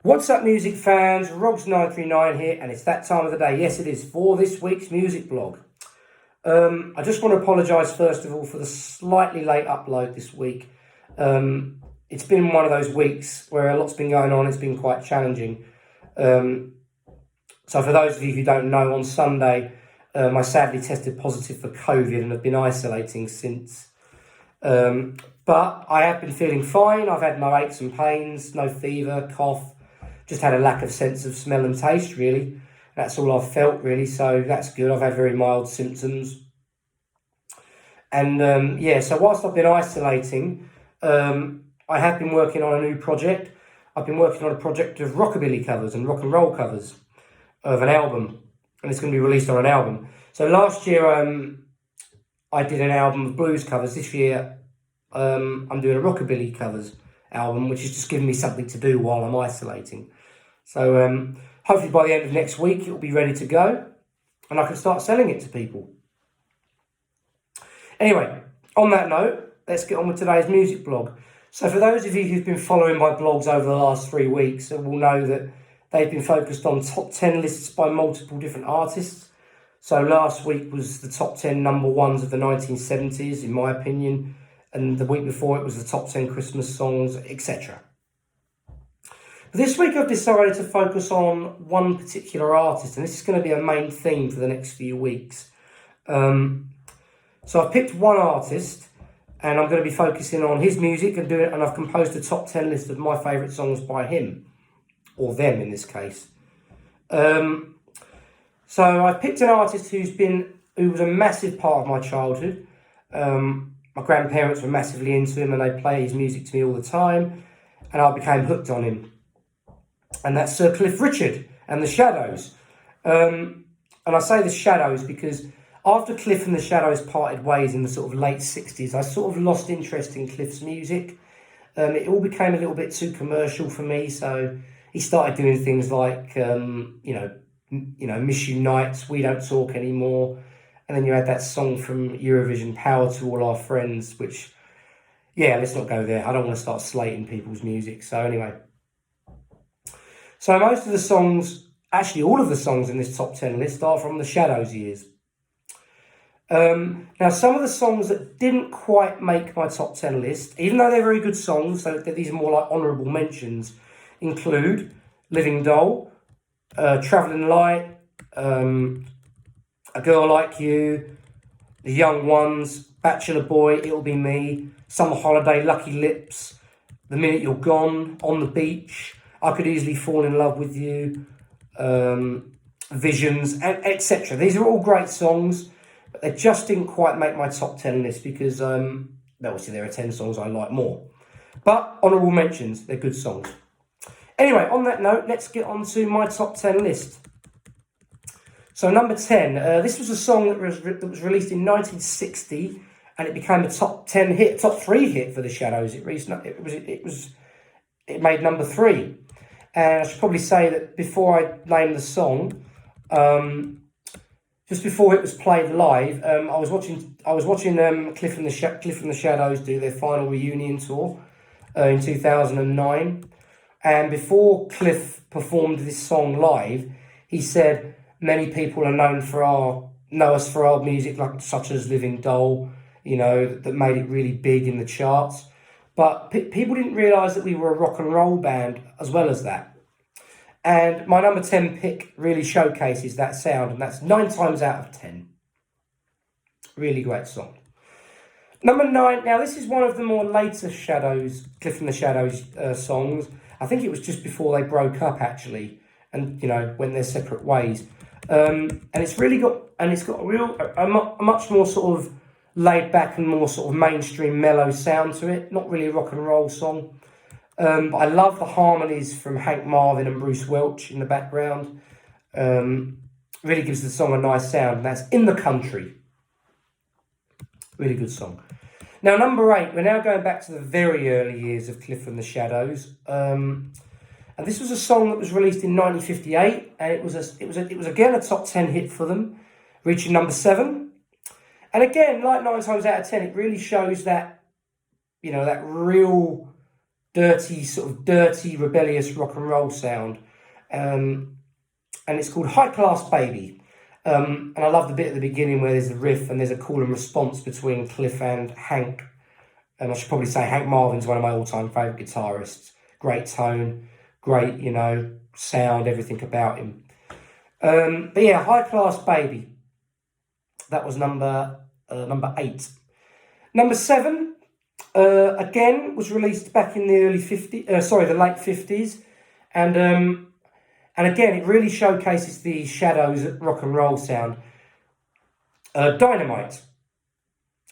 What's up, music fans? Rogs939 here, and it's that time of the day. Yes, it is for this week's music blog. I just want to apologise first of all for the slightly late upload this week. It's been one of those weeks where a lot's been going on. It's been quite challenging. So for those of you who don't know, on Sunday, I sadly tested positive for COVID and have been isolating since. But I have been feeling fine. I've had no aches and pains, no fever, cough. Just had a lack of sense of smell and taste, really. That's all I've felt, really, so that's good. I've had very mild symptoms. And, so whilst I've been isolating, I have been working on a new project. I've been working on a project of rockabilly covers and rock and roll covers of an album, and it's going to be released on an album. So last year, I did an album of blues covers. This year, I'm doing a rockabilly covers album, which is just giving me something to do while I'm isolating. So hopefully by the end of next week, it'll be ready to go and I can start selling it to people. Anyway, on that note, let's get on with today's music blog. So for those of you who've been following my blogs over the last 3 weeks, will know that they've been focused on top 10 lists by multiple different artists. So last week was the top 10 number ones of the 1970s, in my opinion. And the week before it was the top 10 Christmas songs, etc. This week I've decided to focus on one particular artist, and this is going to be a main theme for the next few weeks. So I've picked one artist, and I'm going to be focusing on his music and and I've composed a top 10 list of my favourite songs by him, or them in this case. So I've picked an artist who was a massive part of my childhood. My grandparents were massively into him and they play his music to me all the time, and I became hooked on him. And that's Sir Cliff Richard and the Shadows. And I say the Shadows because after Cliff and the Shadows parted ways in the sort of late 60s, I sort of lost interest in Cliff's music. It all became a little bit too commercial for me, so he started doing things like, Miss You Nights, We Don't Talk Anymore. And then you had that song from Eurovision, Power to All Our Friends, which, let's not go there. I don't want to start slating people's music. So anyway. So most of the songs, actually all of the songs in this top 10 list are from the Shadows years. Now, some of the songs that didn't quite make my top 10 list, even though they're very good songs, so these are more like honourable mentions, include Living Doll, Travelling Light, A Girl Like You, The Young Ones, Bachelor Boy, It'll Be Me, Summer Holiday, Lucky Lips, The Minute You're Gone, On the Beach, I Could Easily Fall in Love with You, Visions, etc. These are all great songs, but they just didn't quite make my top 10 list because, obviously there are 10 songs I like more. But honourable mentions, they're good songs. Anyway, on that note, let's get on to my top 10 list. So number 10, this was a song that was released in 1960, and it became a top 3 hit for the Shadows. It made number 3, and I should probably say that before I name the song, just before it was played live, I was watching Cliff and the Shadows do their final reunion tour in 2009, and before Cliff performed this song live, he said, many people know us for our music, such as Living Doll, that made it really big in the charts. But people didn't realise that we were a rock and roll band as well as that. And my number 10 pick really showcases that sound, and that's 9 times out of 10. Really great song. Number 9, now this is one of the more later Cliff and the Shadows songs. I think it was just before they broke up, actually, and, went their separate ways. And it's got a much more sort of laid back and more sort of mainstream mellow sound to it. Not really a rock and roll song. But I love the harmonies from Hank Marvin and Bruce Welch in the background. Really gives the song a nice sound. And that's In the Country. Really good song. Now, number 8, we're now going back to the very early years of Cliff and the Shadows. And this was a song that was released in 1958, and it was again a top 10 hit for them, reaching number 7. And again, like 9 times out of 10, it really shows that, that real dirty, rebellious rock and roll sound. And it's called High Class Baby. And I love the bit at the beginning where there's a riff and there's a call and response between Cliff and Hank. And I should probably say Hank Marvin's one of my all-time favourite guitarists. Great tone, great, sound, everything about him. But yeah, High Class Baby. That was number 8. Number 7, again, was released back in the the late 50s. And again, it really showcases the Shadows rock and roll sound. Dynamite.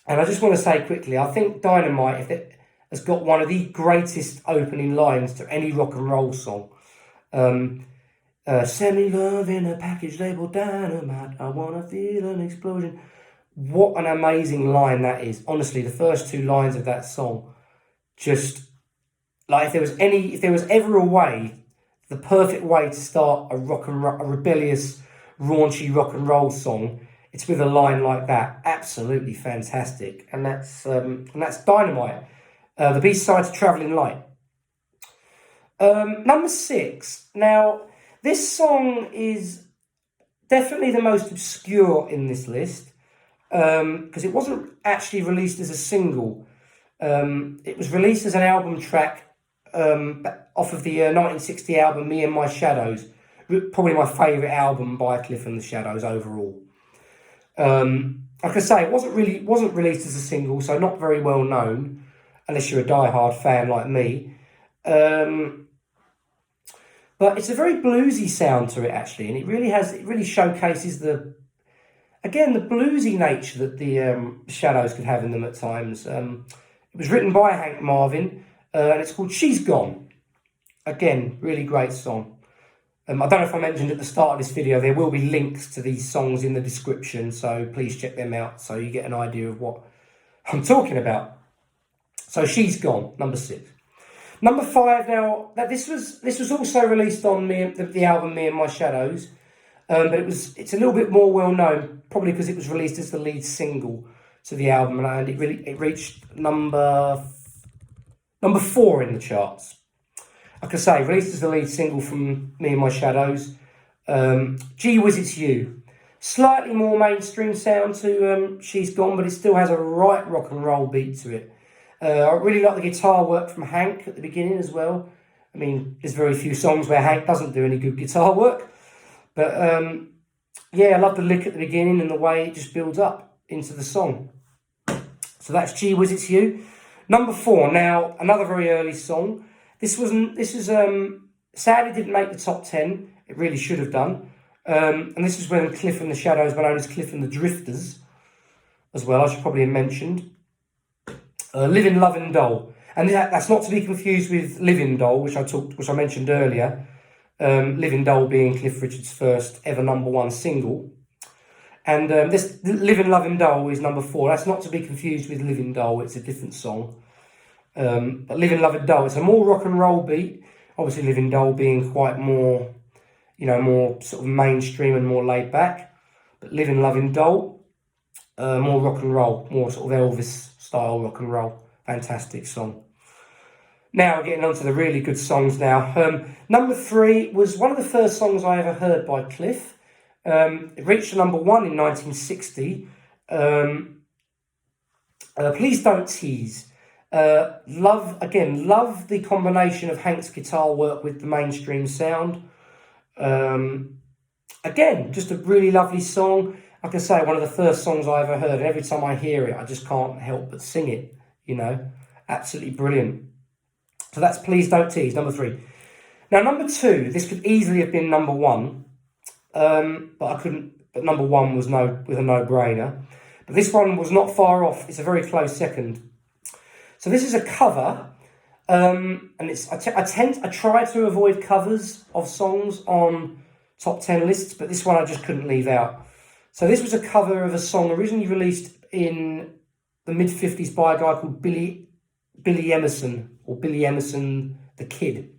And I just want to say quickly, I think Dynamite has got one of the greatest opening lines to any rock and roll song. Send me love in a package labeled Dynamite. I want to feel an explosion. What an amazing line that is. Honestly, the first 2 lines of that song, just like if there was ever a way, the perfect way to start a rebellious, raunchy rock and roll song, it's with a line like that. Absolutely fantastic. And that's Dynamite. The B-side to Travelling Light. Number 6. Now, this song is definitely the most obscure in this list because it wasn't actually released as a single. It was released as an album track off of the 1960 album Me and My Shadows. Probably my favourite album by Cliff and the Shadows overall. Like I say, it wasn't released as a single, so not very well known, unless you're a die-hard fan like me. But it's a very bluesy sound to it, actually, and it really showcases the bluesy nature that the Shadows could have in them at times. It was written by Hank Marvin, and it's called She's Gone. Again, really great song. I don't know if I mentioned at the start of this video, there will be links to these songs in the description, so please check them out so you get an idea of what I'm talking about. So She's Gone, number 6. Number 5, now, this was also released on the album Me and My Shadows, but it's a little bit more well known, probably because it was released as the lead single to the album, and it reached number 4 in the charts. Like I say, released as the lead single from Me and My Shadows. Gee Whiz It's You. Slightly more mainstream sound to She's Gone, but it still has a right rock and roll beat to it. I really like the guitar work from Hank at the beginning as well. I mean, there's very few songs where Hank doesn't do any good guitar work. But yeah, I love the lick at the beginning and the way it just builds up into the song. So that's Gee Whiz It's You. Number 4, now, another very early song. This sadly didn't make the top 10. It really should have done. And this is when Cliff and the Shadows were known as Cliff and the Drifters as well, I should probably have mentioned. Livin' Lovin' Doll. And that's not to be confused with Living Doll, which I mentioned earlier. Living Doll being Cliff Richard's first ever number 1 single. And this Livin' Lovin' Doll is number 4. That's not to be confused with Living Doll, it's a different song. But Livin' Lovin' Doll, it's a more rock and roll beat. Obviously Living Doll being quite more, more sort of mainstream and more laid back. But Livin' Lovin' Doll, more rock and roll, more sort of Elvis style rock and roll. Fantastic song. Now, getting on to the really good songs now. Number 3 was one of the first songs I ever heard by Cliff. It reached number 1 in 1960. Please Don't Tease. Love the combination of Hank's guitar work with the mainstream sound. Again, just a really lovely song. Like I say, one of the first songs I ever heard. And every time I hear it, I just can't help but sing it. Absolutely brilliant. So that's Please Don't Tease, number 3. Now, number 2, this could easily have been number 1, but I couldn't. But number 1 was with a no-brainer. But this one was not far off. It's a very close second. So this is a cover, and I try to avoid covers of songs on top 10 lists, but this one I just couldn't leave out. So this was a cover of a song originally released in the mid-50s by a guy called Billy Emerson, or Billy Emerson the Kid.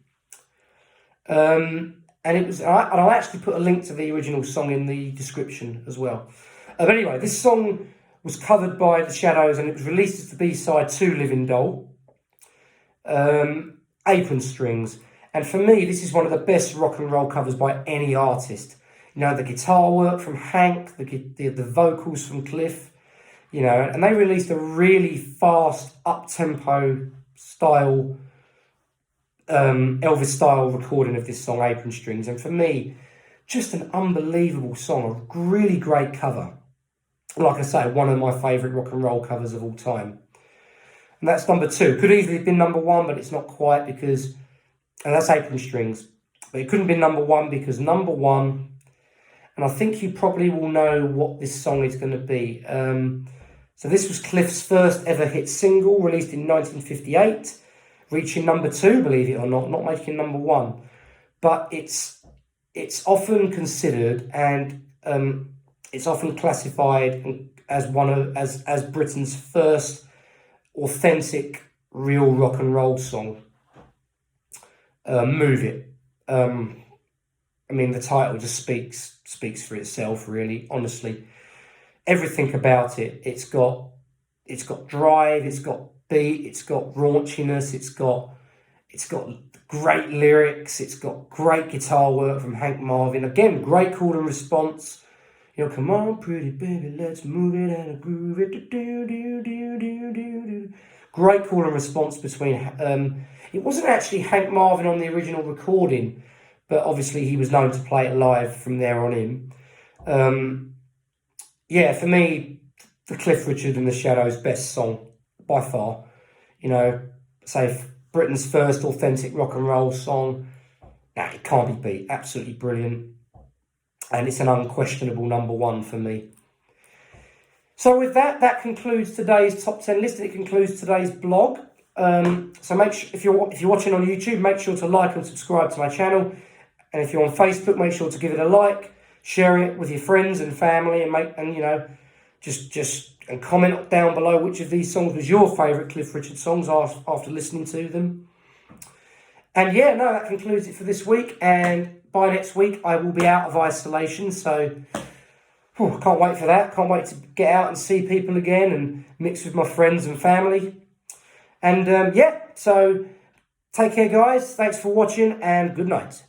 And I'll actually put a link to the original song in the description as well. But anyway, this song was covered by the Shadows, and it was released as the B-side to Living Doll. And Apron Strings. And for me, this is one of the best rock and roll covers by any artist. You know, the guitar work from Hank, the vocals from Cliff, you know, and they released a really fast, up-tempo style, Elvis-style recording of this song, Apron Strings. And for me, just an unbelievable song, a really great cover. Like I say, one of my favourite rock and roll covers of all time. And that's number 2. Could easily have been number 1, but it's not quite because... And that's Apron Strings. But it couldn't be number 1 because number 1... And I think you probably will know what this song is going to be. So this was Cliff's first ever hit single, released in 1958. Reaching number 2, believe it or not making number 1. But it's often considered and it's often classified as as Britain's first authentic, real rock and roll song. Move It. I mean, the title just speaks for itself, really, honestly. Everything about it. It's got drive, it's got beat, it's got raunchiness, it's got great lyrics, it's got great guitar work from Hank Marvin. Again, great call and response. You know, come on, pretty baby, let's move it and groove it. Great call and response between... it wasn't actually Hank Marvin on the original recording, but obviously he was known to play it live from there on in. Yeah, for me, the Cliff Richard and the Shadows' best song, by far. You know, say Britain's first authentic rock and roll song. Nah, it can't be beat. Absolutely brilliant. And it's an unquestionable number 1 for me. So with that concludes today's top 10 list, and it concludes today's blog. So make sure, if you're watching on YouTube, make sure to like and subscribe to my channel. And if you're on Facebook, make sure to give it a like, share it with your friends and family, and you know, just comment down below which of these songs was your favourite Cliff Richard songs after listening to them. And yeah, no, that concludes it for this week. And by next week, I will be out of isolation. So I can't wait for that. Can't wait to get out and see people again and mix with my friends and family. And yeah, so take care, guys. Thanks for watching and good night.